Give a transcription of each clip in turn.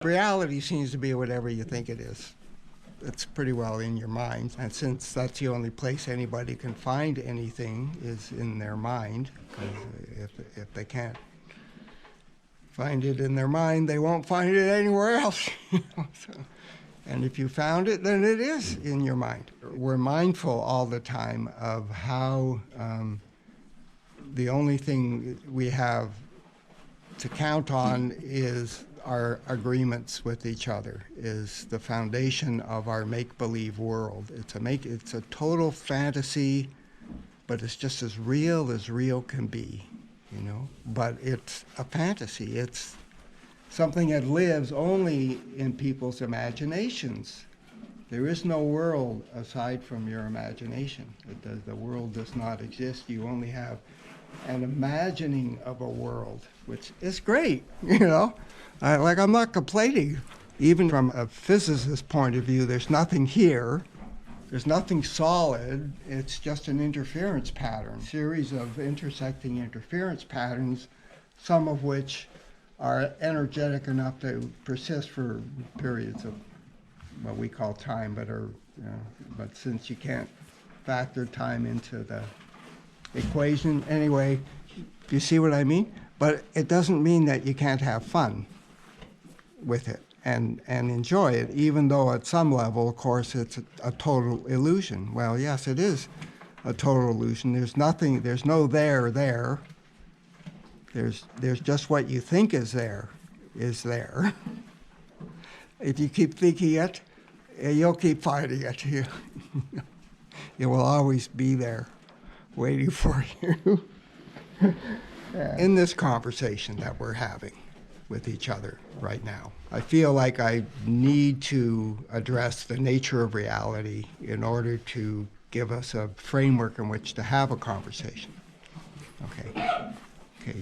Reality seems to be whatever you think it is. It's pretty well in your mind. And since that's the only place anybody can find anything is in their mind, because if they can't find it in their mind, they won't find it anywhere else. And if you found it, then it is in your mind. We're mindful all the time of how the only thing we have to count on is our agreements with each other, is the foundation of our make-believe world. It's a total fantasy, but it's just as real can be, you know. But it's a fantasy. It's something that lives only in people's imaginations. There is no world aside from your imagination. The world does not exist. You only have an imagining of a world, which is great, you know. I'm not complaining. Even from a physicist's point of view, there's nothing here. There's nothing solid. It's just an interference pattern, series of intersecting interference patterns, some of which are energetic enough to persist for periods of what we call time, but since you can't factor time into the equation, anyway, you see what I mean? But it doesn't mean that you can't have fun with it and enjoy it, even though at some level, of course, it's a total illusion. Well, yes, it is a total illusion. There's no there. There's just what you think is there. If you keep thinking it, you'll keep finding it. It will always be there, waiting for you. In this conversation that we're having with each other right now, I feel like I need to address the nature of reality in order to give us a framework in which to have a conversation. Okay,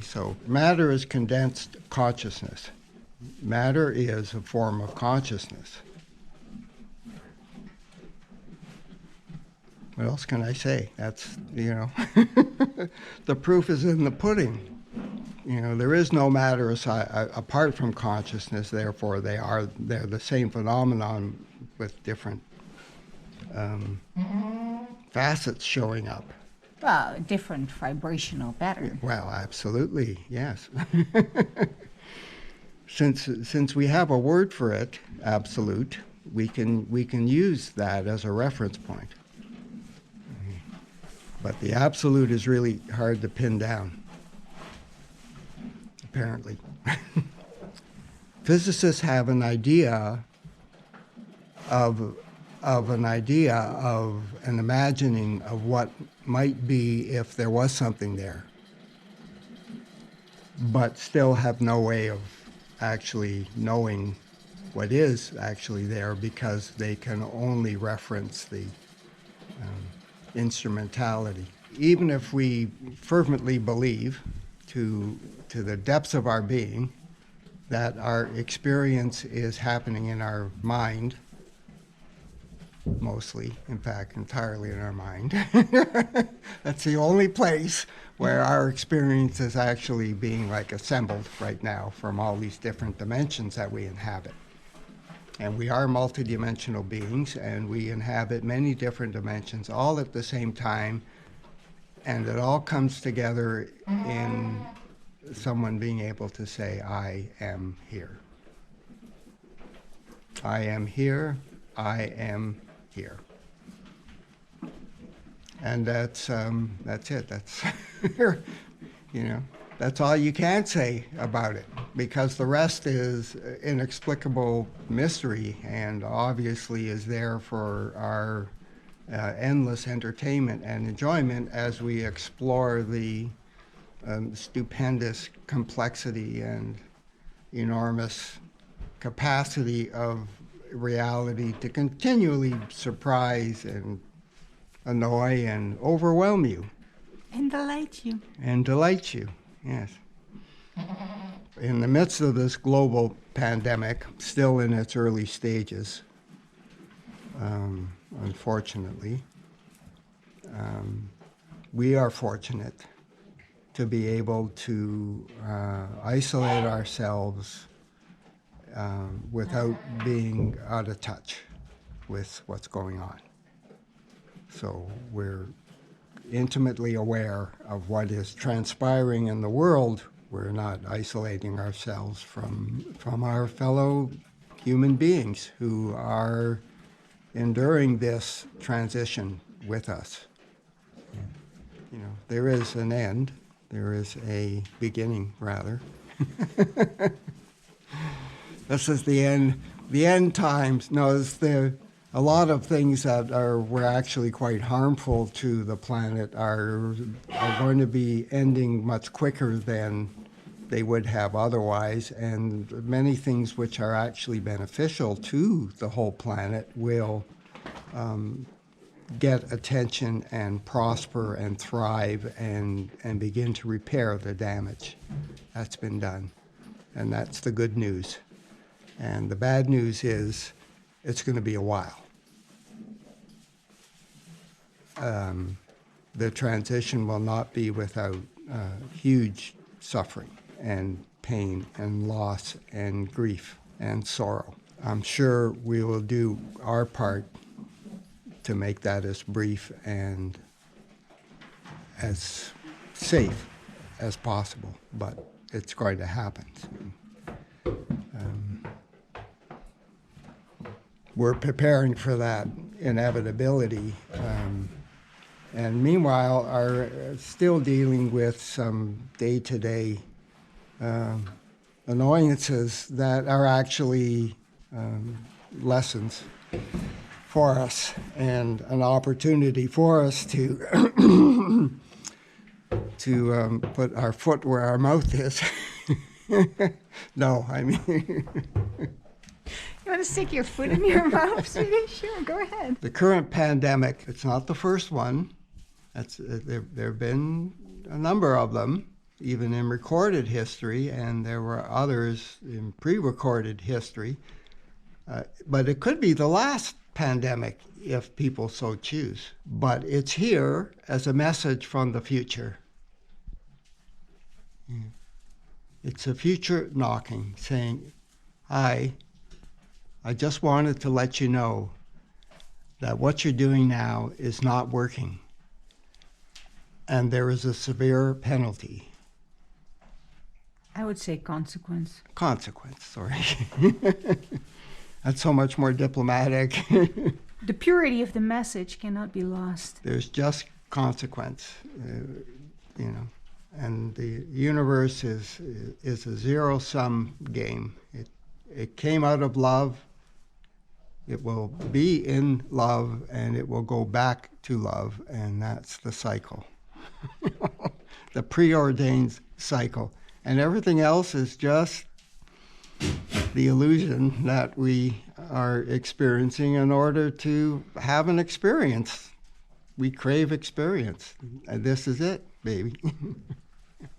so matter is condensed consciousness. Matter is a form of consciousness. What else can I say? That's, you know, the proof is in the pudding. You know, there is no matter apart from consciousness, therefore they're the same phenomenon with different facets showing up. Well, different vibrational pattern. Well, absolutely, yes. Since we have a word for it, absolute, we can use that as a reference point. But the absolute is really hard to pin down, apparently. Physicists have an idea of an imagining of what might be if there was something there, but still have no way of actually knowing what is actually there, because they can only reference the instrumentality. Even if we fervently believe to the depths of our being that our experience is happening in our mind, mostly, in fact, entirely in our mind. That's the only place where our experience is actually being like assembled right now from all these different dimensions that we inhabit. And we are multidimensional beings, and we inhabit many different dimensions all at the same time, and it all comes together in someone being able to say, I am here. I am here, I am here. And that's it. That's, you know, that's all you can say about it, because the rest is inexplicable mystery and obviously is there for our endless entertainment and enjoyment as we explore the stupendous complexity and enormous capacity of reality to continually surprise and annoy and overwhelm you. And delight you. And delight you, yes. In the midst of this global pandemic, still in its early stages, unfortunately, we are fortunate to be able to isolate ourselves without being out of touch with what's going on. So we're intimately aware of what is transpiring in the world. We're not isolating ourselves from our fellow human beings who are enduring this transition with us. You know, there is an end. There is a beginning, rather. This is the end. The end times. No, it's a lot of things that were actually quite harmful to the planet are going to be ending much quicker than they would have otherwise, and many things which are actually beneficial to the whole planet will get attention and prosper and thrive and begin to repair the damage that's been done. And that's the good news. And the bad news is it's going to be a while. The transition will not be without huge suffering and pain and loss and grief and sorrow. I'm sure we will do our part to make that as brief and as safe as possible, but it's going to happen. We're preparing for that inevitability, and meanwhile are still dealing with some day-to-day annoyances that are actually lessons for us and an opportunity for us to put our foot where our mouth is. No, I mean... You want to stick your foot in your mouth, sweetie? Sure, go ahead. The current pandemic, it's not the first one. There have been a number of them, even in recorded history, and there were others in pre-recorded history. But it could be the last pandemic if people so choose. But it's here as a message from the future. It's a future knocking, saying, I just wanted to let you know that what you're doing now is not working, and there is a severe penalty. I would say consequence. Consequence, sorry. That's so much more diplomatic. The purity of the message cannot be lost. There's just consequence, and the universe is a zero-sum game. It came out of love. It will be in love, and it will go back to love, and that's the cycle. The preordained cycle. And everything else is just the illusion that we are experiencing in order to have an experience. We crave experience, and this is it, baby.